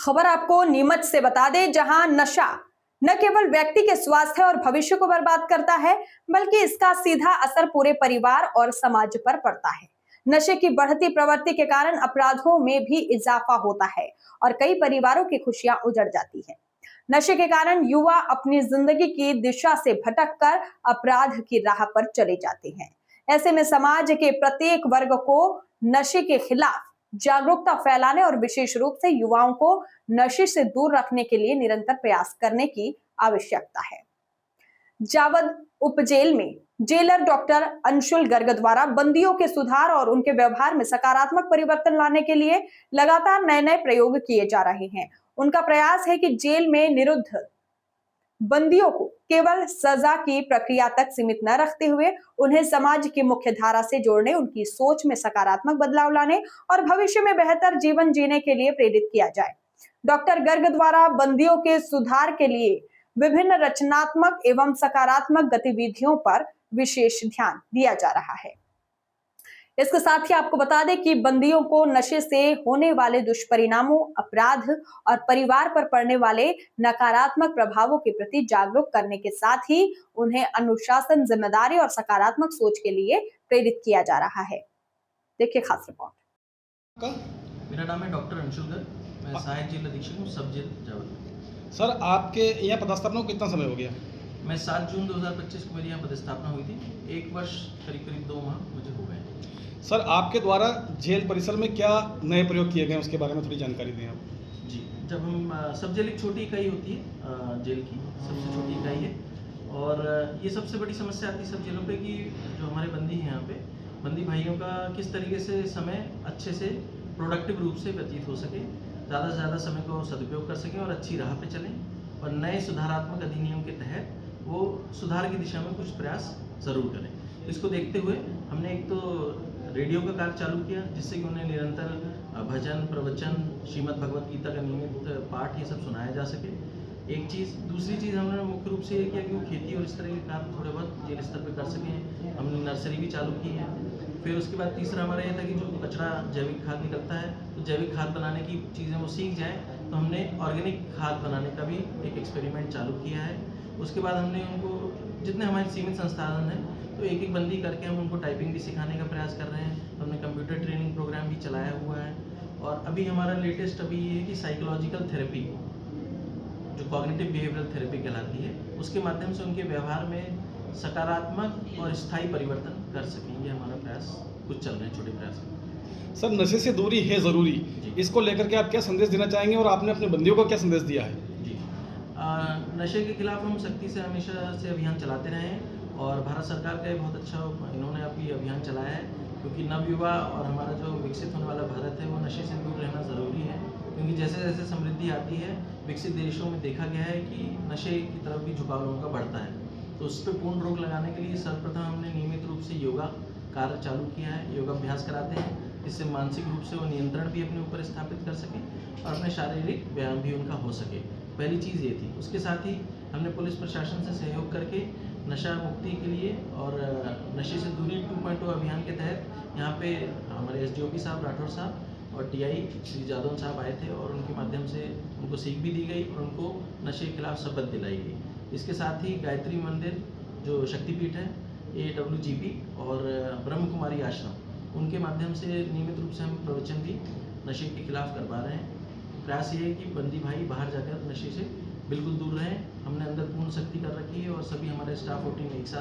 खबर आपको नीमच से बता दें, जहां नशा न केवल व्यक्ति के स्वास्थ्य और भविष्य को बर्बाद करता है, बल्कि इसका सीधा असर पूरे परिवार और समाज पर पड़ता है। नशे की बढ़ती प्रवृत्ति के कारण अपराधों में भी इजाफा होता है और कई परिवारों की खुशियां उजड़ जाती है। नशे के कारण युवा अपनी जिंदगी की दिशा से भटककर अपराध की राह पर चले जाते हैं। ऐसे में समाज के प्रत्येक वर्ग को नशे के खिलाफ जागरूकता फैलाने और विशेष रूप से युवाओं को नशे से दूर रखने के लिए निरंतर प्रयास करने की आवश्यकता है। जावद उप जेल में जेलर डॉक्टर अंशुल गर्ग द्वारा बंदियों के सुधार और उनके व्यवहार में सकारात्मक परिवर्तन लाने के लिए लगातार नए नए प्रयोग किए जा रहे हैं। उनका प्रयास है कि जेल में निरुद्ध बंदियों को केवल सजा की प्रक्रिया तक सीमित न रखते हुए उन्हें समाज की मुख्य धारा से जोड़ने, उनकी सोच में सकारात्मक बदलाव लाने और भविष्य में बेहतर जीवन जीने के लिए प्रेरित किया जाए। डॉक्टर गर्ग द्वारा बंदियों के सुधार के लिए विभिन्न रचनात्मक एवं सकारात्मक गतिविधियों पर विशेष ध्यान दिया जा रहा है। इसके साथ ही आपको बता दें कि बंदियों को नशे से होने वाले दुष्परिणामों, अपराध और परिवार पर पड़ने वाले नकारात्मक प्रभावों के प्रति जागरूक करने के साथ ही उन्हें अनुशासन, जिम्मेदारी और सकारात्मक सोच के लिए प्रेरित किया जा रहा है। देखिए खास रिपोर्ट। मेरा नाम है डॉक्टर अंशुल गर्ग, मैं सहायक जेल अधीक्षक हूँ, सब जेल जावल। सर, आपके यहाँ पदस्थापना को कितना समय हो गया? मैं 7 जून 2025 को मेरी यहाँ पदस्थापना हुई थी। 1 वर्ष करीब 2 माह मुझे हो गए। सर, आपके द्वारा जेल परिसर में क्या नए प्रयोग किए गए उसके बारे में थोड़ी जानकारी दें आप। जी, जब हम सब जेल एक छोटी इकाई होती है, जेल की सबसे छोटी इकाई है, और ये सबसे बड़ी समस्या आती है सब जेलों पे कि जो हमारे बंदी हैं यहाँ पे, बंदी भाइयों का किस तरीके से समय अच्छे से प्रोडक्टिव रूप से व्यतीत हो सके, ज़्यादा से ज़्यादा समय को सदुपयोग कर सकें और अच्छी राह पे चलें, और नए सुधारात्मक अधिनियम के तहत वो सुधार की दिशा में कुछ प्रयास ज़रूर करें। इसको देखते हुए हमने एक तो रेडियो का कार्य चालू किया, जिससे कि उन्हें निरंतर भजन, प्रवचन, श्रीमद् भगवत गीता का नियमित पाठ ये सब सुनाया जा सके। एक चीज़। दूसरी चीज़ हमने मुख्य रूप से ये किया कि वो खेती और इस तरह के कार्य थोड़े बहुत जेल स्तर पर कर सकें। हमने नर्सरी भी चालू की है। फिर उसके बाद तीसरा हमारा ये था कि जो कचरा जैविक खाद निकलता है, तो जैविक खाद बनाने की चीज़ें वो सीख जाएँ, तो हमने ऑर्गेनिक खाद बनाने का भी एक एक्सपेरिमेंट चालू किया है। उसके बाद हमने उनको, जितने हमारे सीमित संसाधन हैं, तो एक एक बंदी करके हम उनको टाइपिंग भी सिखाने का प्रयास कर रहे हैं। हमने कंप्यूटर ट्रेनिंग प्रोग्राम भी चलाया हुआ है, और अभी हमारा लेटेस्ट अभी ये है कि साइकोलॉजिकल थेरेपी, जो कॉग्निटिव बिहेवियरल थेरेपी कहलाती है, उसके माध्यम से उनके व्यवहार में सकारात्मक और स्थायी परिवर्तन कर सकें। ये हमारा प्रयास कुछ चल रहे हैं, छोटे प्रयास। सर, नशे से दूरी है ज़रूरी, इसको लेकर के आप क्या संदेश देना चाहेंगे और आपने अपने बंदियों को क्या संदेश दिया है? जी, नशे के खिलाफ हम सख्ती से हमेशा से अभियान चलाते रहे हैं, और भारत सरकार का बहुत अच्छा इन्होंने अभी अभियान चलाया है, क्योंकि नवयुवा और हमारा जो विकसित होने वाला भारत है वो नशे से दूर रहना ज़रूरी है। क्योंकि जैसे जैसे समृद्धि आती है, विकसित देशों में देखा गया है कि नशे की तरफ भी झुकाव लोगों का बढ़ता है। तो उस पर पूर्ण रोक लगाने के लिए सर्वप्रथम हमने नियमित रूप से योगा कार्य चालू किया है। योगाभ्यास कराते हैं, इससे मानसिक रूप से वो नियंत्रण भी अपने ऊपर स्थापित कर सकें और अपने शारीरिक व्यायाम भी उनका हो सके। पहली चीज़ ये थी। उसके साथ ही हमने पुलिस प्रशासन से सहयोग करके नशा मुक्ति के लिए और नशे से दूरी 2.0 अभियान के तहत यहाँ पे हमारे एसडीओपी साहब राठौर साहब और टीआई श्री जादव साहब आए थे, और उनके माध्यम से उनको सीख भी दी गई और उनको नशे के खिलाफ शपथ दिलाई गई। इसके साथ ही गायत्री मंदिर जो शक्तिपीठ है, AWGP और ब्रह्म कुमारी आश्रम, उनके माध्यम से नियमित रूप से हम प्रवचन भी नशे के खिलाफ करवा रहे हैं। प्रयास ये है कि बंदी भाई बाहर जाकर नशे से बिल्कुल दूर रहें। हमने अंदर पूर्ण सख्ती कर रखी है, और सभी हमारे स्टाफ और टीम एक साथ